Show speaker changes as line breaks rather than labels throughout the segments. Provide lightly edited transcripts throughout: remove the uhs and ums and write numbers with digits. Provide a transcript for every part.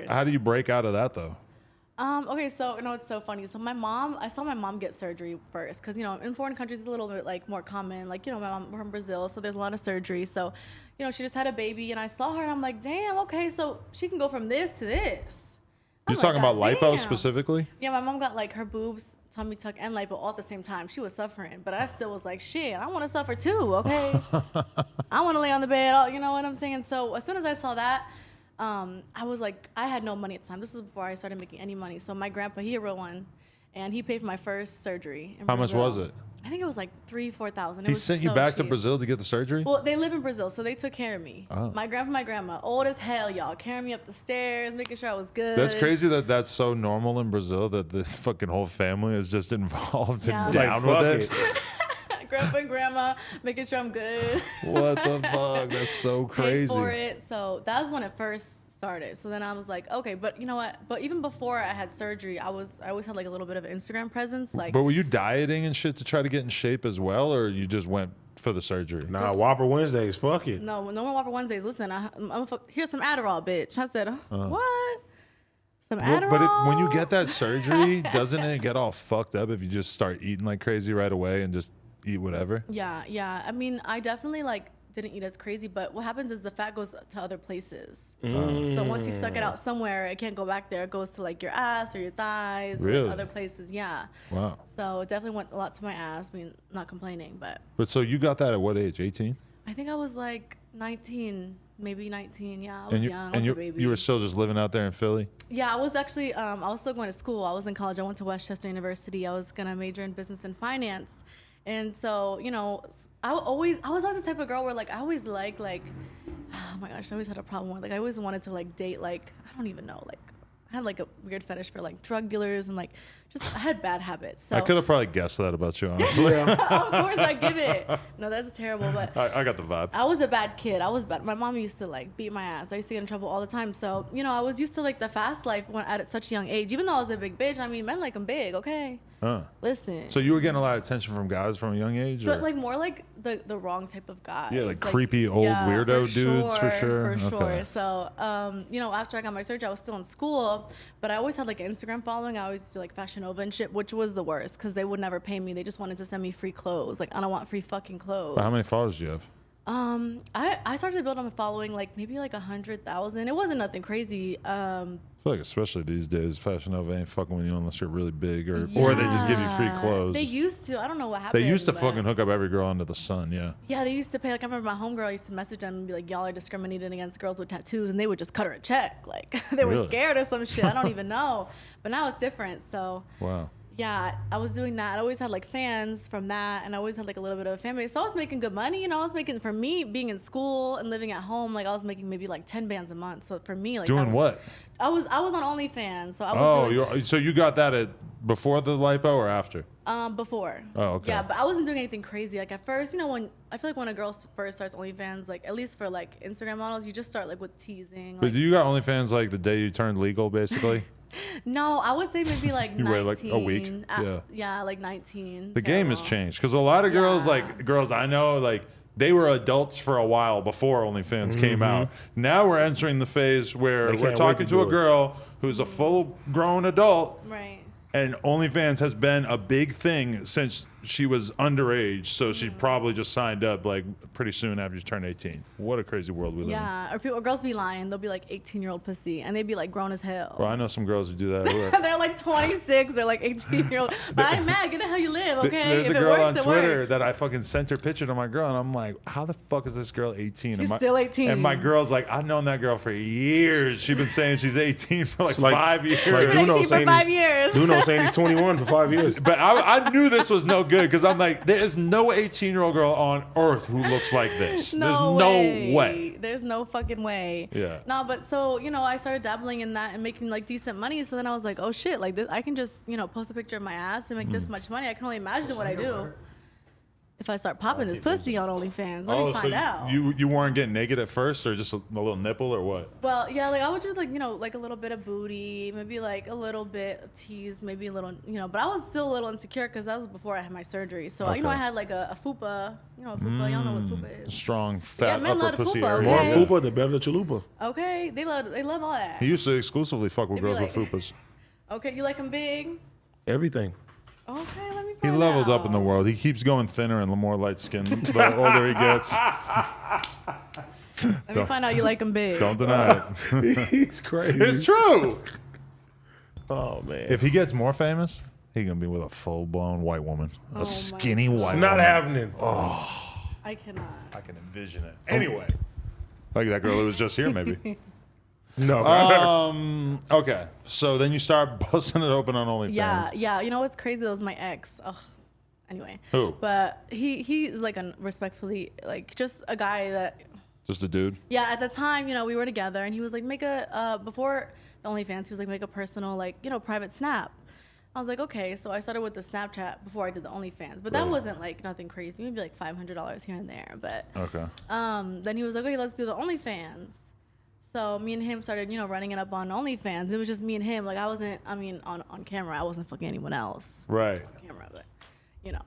How do you break out of that though?
Okay, so it's so funny. So I saw my mom get surgery first, because in foreign countries it's a little bit like more common. Like my mom, we're from Brazil, so there's a lot of surgery. So, she just had a baby, and I saw her, and I'm like, damn, okay, so she can go from this to this.
You're talking about lipo specifically?
Yeah, my mom got like her boobs, tummy tuck, and lipo all at the same time. She was suffering, but I still was like, shit, I want to suffer too, okay? I want to lay on the bed, you know what I'm saying? So as soon as I saw that, I was like, I had no money at the time. This was before I started making any money. So my grandpa, he a real one, and he paid for my first surgery in
How
Brazil.
much was it?
I think it was like $3,000-$4,000.
He sent you back to Brazil to get the surgery?
Well, they live in Brazil, so they took care of me.
Oh.
My grandpa, my grandma, old as hell, y'all, carrying me up the stairs, making sure I was good.
That's crazy that that's so normal in Brazil that this fucking whole family is just involved and down with it.
Grandpa and grandma, making sure I'm good.
What the fuck? That's so crazy.
Paid for it. So that was when it first started. So then I was like, okay, but you know what? But even before I had surgery, I always had like a little bit of an Instagram presence. Like,
but were you dieting and shit to try to get in shape as well, or you just went for the surgery?
Nah, Whopper Wednesdays, fuck it.
No more Whopper Wednesdays. Listen, here's some Adderall, bitch. I said, what? Some Adderall?
But when you get that surgery, doesn't it get all fucked up if you just start eating like crazy right away and just eat whatever?
Yeah. I mean, I definitely didn't eat as crazy, but what happens is the fat goes to other places. So once you suck it out somewhere, it can't go back there. It goes to like your ass or your thighs or like other places. Yeah.
Wow.
So it definitely went a lot to my ass. I mean, not complaining, but.
But so you got that at what age? 18?
I think I was like 19, maybe 19. Yeah, I was young. I was a baby.
You were still just living out there in Philly?
Yeah, I was actually, I was still going to school. I was in college. I went to Westchester University. I was going to major in business and finance. And so, I was always the type of girl where I always oh my gosh, I always had a problem with I always wanted to date I don't even know, I had a weird fetish for drug dealers and I had bad habits. So
I could have probably guessed that about you, honestly.
Of course I give it. No, that's terrible, but
I got the vibe.
I was a bad kid. I was bad. My mom used to beat my ass. I used to get in trouble all the time. So, I was used to the fast life at such a young age. Even though I was a big bitch, I mean, men like I'm big, okay? Listen.
So you were getting a lot of attention from guys from a young age?
But more the wrong type of guy.
Yeah, creepy old weirdo dudes for sure.
For sure. So, after I got my surgery, I was still in school, but I always had an Instagram following. I always used to Fashion Nova and shit, which was the worst because they would never pay me. They just wanted to send me free clothes. I don't want free fucking clothes.
But how many followers do you have?
I started to build on a following maybe 100,000. It wasn't nothing crazy.
I feel like especially these days, Fashion Nova ain't fucking with you unless you're really big or they just give you free clothes.
They used to. I don't know what happened.
They used to fucking hook up every girl under the sun, yeah.
Yeah, they used to pay. I remember my homegirl used to message them and be like, y'all are discriminating against girls with tattoos, and they would just cut her a check. They were scared or some shit. I don't even know. But now it's different, so.
Wow.
Yeah, I was doing that. I always had fans from that, and I always had a little bit of a fan base. So I was making good money. I was making, for me, being in school and living at home, I was making maybe 10 bands a month. So for me,
doing what?
I was on OnlyFans. So I was
so you got that before the lipo or after?
Before.
Oh, okay.
Yeah, but I wasn't doing anything crazy. At first, when I feel when a girl first starts OnlyFans, at least for Instagram models, you just start with teasing.
But do you got OnlyFans the day you turned legal, basically?
No, I would say maybe 19.
You wait a week?
Yeah, 19.
The game has changed because a lot of girls, girls I know, they were adults for a while before OnlyFans came out. Now we're entering the phase where we're talking to a girl who's a full-grown adult.
Right.
And OnlyFans has been a big thing since she was underage, so she probably just signed up pretty soon after she turned 18. What a crazy world we live in.
Yeah, or girls be lying. They'll be 18-year-old pussy, and they be grown as hell.
Well, I know some girls who do that.
They're 26. They're 18-year-old. But I'm mad. Get it how you live, okay?
There's
if
a girl
it works,
on Twitter
it works.
that I fucking sent her picture to my girl, and I'm like, how the fuck is this girl 18?
She's still 18.
And my girl's I've known that girl for years. She's been saying she's 18 for 5 years.
She's been 18 for 5 years.
Duno saying he's 21 for 5 years.
But I knew this was no good because I'm there is no 18-year-old girl on earth who looks like this. There's no way.
There's no fucking way.
Yeah.
No, but so, I started dabbling in that and making decent money. So then I was like, oh shit, this, I can just, post a picture of my ass and make this much money. I can only imagine what I do. if I start popping this pussy on OnlyFans. Let me find out.
You weren't getting naked at first, or just a little nipple, or what?
Well, yeah, like I would do like, you know, like a little bit of booty, maybe like a little bit of tease, maybe a little, you know, but I was still a little insecure because that was before I had my surgery. So, you know, I had like a fupa, you know, a fupa, y'all know what fupa is.
Strong, fat
men love
upper
the
pussy
fupa,
area.
More
okay?
fupa, the better the chalupa.
Okay, they love all that.
He used to exclusively fuck with
They be
girls with
like-
fupas.
Okay, you like them big?
Everything.
Okay, let me
He
find
leveled
out.
up in the world. He keeps going thinner and more light skinned the older he gets.
Let me find out you like them big.
Don't deny it.
He's crazy.
It's true.
Oh man.
If he gets more famous, he's gonna be with a full blown white woman,
my
a skinny white
it's
woman.
not happening.
I cannot.
I can envision it. Anyway, like that girl who was just here, maybe.
No.
Okay, so then you start busting it open on OnlyFans.
Yeah. You know what's crazy? That was my ex. Ugh. Anyway.
Who?
But he's like respectfully like just a guy that.
Just a dude.
Yeah. At the time, you know, we were together, and he was like, make a before the OnlyFans, he was like, make a personal like, you know, private snap. I was like, okay. So I started with the Snapchat before I did the OnlyFans, but that wasn't like nothing crazy. Maybe like $500 here and there. But
Okay.
then he was like, okay, let's do the OnlyFans. So me and him started, you know, running it up on OnlyFans. It was just me and him. Like on camera, I wasn't fucking anyone else.
Right.
On camera, but you know,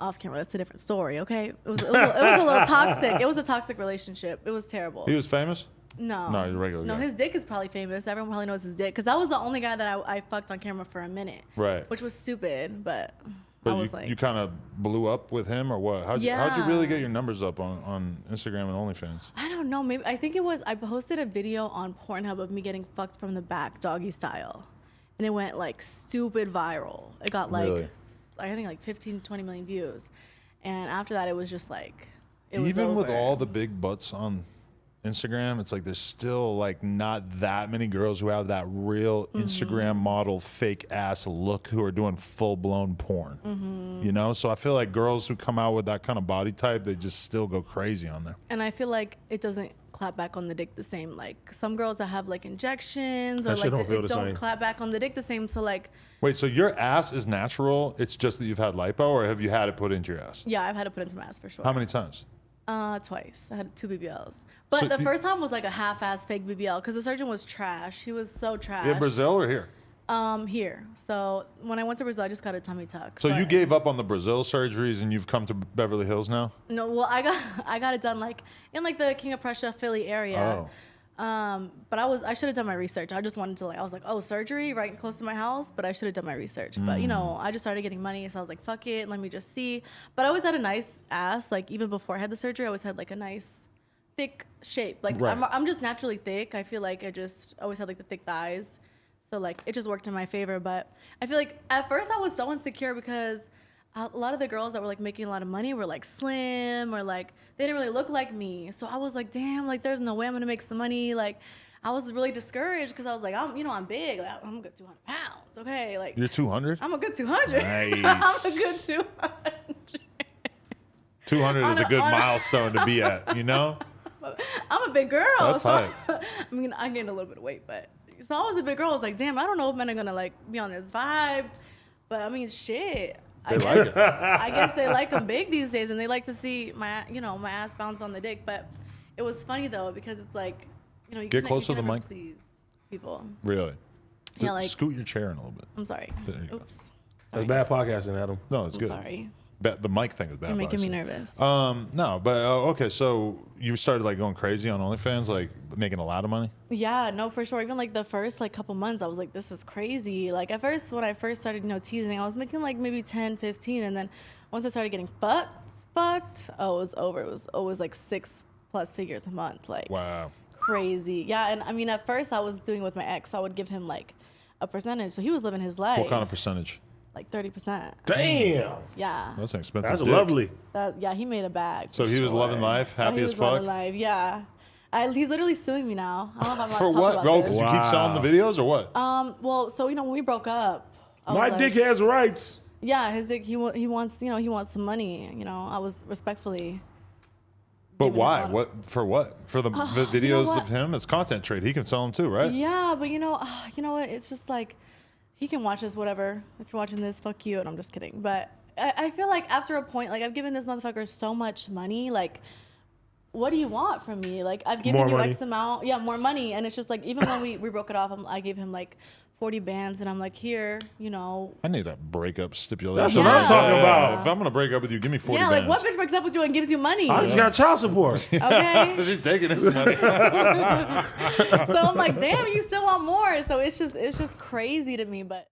off camera, that's a different story. Okay, it was a little toxic. It was a toxic relationship. It was terrible.
He was famous.
No.
No, he's a regular
No,
guy.
his dick is probably famous. Everyone probably knows his dick because that was the only guy that I fucked on camera for a minute.
Right.
Which was stupid, but I
But
was like,
you kind of blew up with him, or what? How'd you really get your numbers up on Instagram and OnlyFans?
I don't know. Maybe I think it was I posted a video on Pornhub of me getting fucked from the back, doggy style, and it went like stupid viral. It got like
Really?
I think like 15, 20 million views, and after that it was just like it was
Even with
over.
all the big butts on Instagram, it's like there's still like not that many girls who have that real
Mm-hmm.
Instagram model fake ass look who are doing full blown porn.
Mm-hmm.
You know, so I feel like girls who come out with that kind of body type, they just still go crazy on there.
And I feel like it doesn't clap back on the dick the same. Like some girls that have like injections or
That shit
like
don't feel
it
the
don't
same.
clap back on the dick the same. So like
Wait, so your ass is natural? It's just that you've had lipo, or have you had it put into your ass?
yeah, I've had to put into my ass for sure.
How many times?
Twice. I had 2 BBLs. But
So
the
you-
first time was like a half-ass fake BBL because the surgeon was trash. He was so trash.
In Brazil or here?
Here. So when I went to Brazil, I just got a tummy tuck.
So you
But-
gave up on the Brazil surgeries and you've come to Beverly Hills now?
No, well, I got it done like in like the King of Prussia, Philly area.
Oh.
But I should have done my research. I just wanted to I was like, oh, surgery right close to my house, but I should have done my research. But you know, I just started getting money, so I was like, fuck it, let me just see. But I always had a nice ass. Like even before I had the surgery, I always had like a nice thick shape. Like
Right.
I'm just naturally thick. I feel like I just always had like the thick thighs. So like it just worked in my favor. But I feel like at first I was so insecure because a lot of the girls that were like making a lot of money were like slim or like they didn't really look like me. So I was like, damn, like there's no way I'm gonna make some money. Like I was really discouraged because I was like, I'm big. Like, I'm a good 200 pounds. Okay, like
You're 200?
I'm a good 200.
Nice.
I'm a good 200.
200 is a good
on a-
milestone to be at, you know?
I'm a big girl.
That's
so,
hype.
I mean, I gained a little bit of weight, but so I was a big girl. I was like, damn, I don't know if men are gonna like be on this vibe, but I mean, shit.
They like it.
I guess they like them big these days, and they like to see my ass bounce on the dick. But it was funny though because it's like, you
Get
can't-
close to
you
the
can't
mic.
Please, people.
Really?
Yeah,
Just
like
scoot your chair in a little bit.
I'm sorry.
There you go.
Oops.
That's bad podcasting, Adam.
No, it's
I'm
good.
sorry.
The mic thing is bad.
You're making me
but I
nervous.
see. No, but okay, so you started like going crazy on OnlyFans, like making a lot of money?
Yeah, no, for sure. Even like the first like couple months, I was like, this is crazy. Like at first, when I first started, teasing, I was making like maybe 10, 15. And then once I started getting fucked, oh, it was over. It was always like 6+ figures a month. Like
Wow.
crazy. Yeah. And I mean, at first I was doing with my ex, I would give him like a percentage. So he was living his life.
What kind of percentage?
Like 30%.
Damn.
Yeah.
That's an expensive
That's
dick.
lovely.
Yeah, he made a bag.
So
for
he was
sure.
loving life,
Oh,
happy
he
as
was loving
fuck?
life, yeah. He's literally suing me now. I don't know if I'm allowed
For
to talk
what?
about
Oh,
this.
because you keep selling the videos or what?
Well, so when we broke up, I
My
was
dick
like,
has rights.
yeah, his dick. He wants, he wants some money. I was respectfully.
But
giving it
why?
on.
What for? What for the
you know
videos
what?
of him? It's content trade. He can sell them too, right?
Yeah, but you know what? It's just like he can watch us, whatever. If you're watching this, fuck you. And I'm just kidding. But I feel like after a point, like I've given this motherfucker so much money, like what do you want from me? Like I've given
More
you
money.
X amount, yeah, more money. And it's just like, even when we broke it off, I gave him like 40 bands and I'm like, here, you know.
I need a breakup stipulation.
That's what I'm talking about.
If I'm gonna break up with you, give me 40
Yeah,
bands.
like what bitch breaks up with you and gives you money?
I just got child support.
Okay.
She's taking his money.
So I'm like, damn, you still want more. So it's just crazy to me, but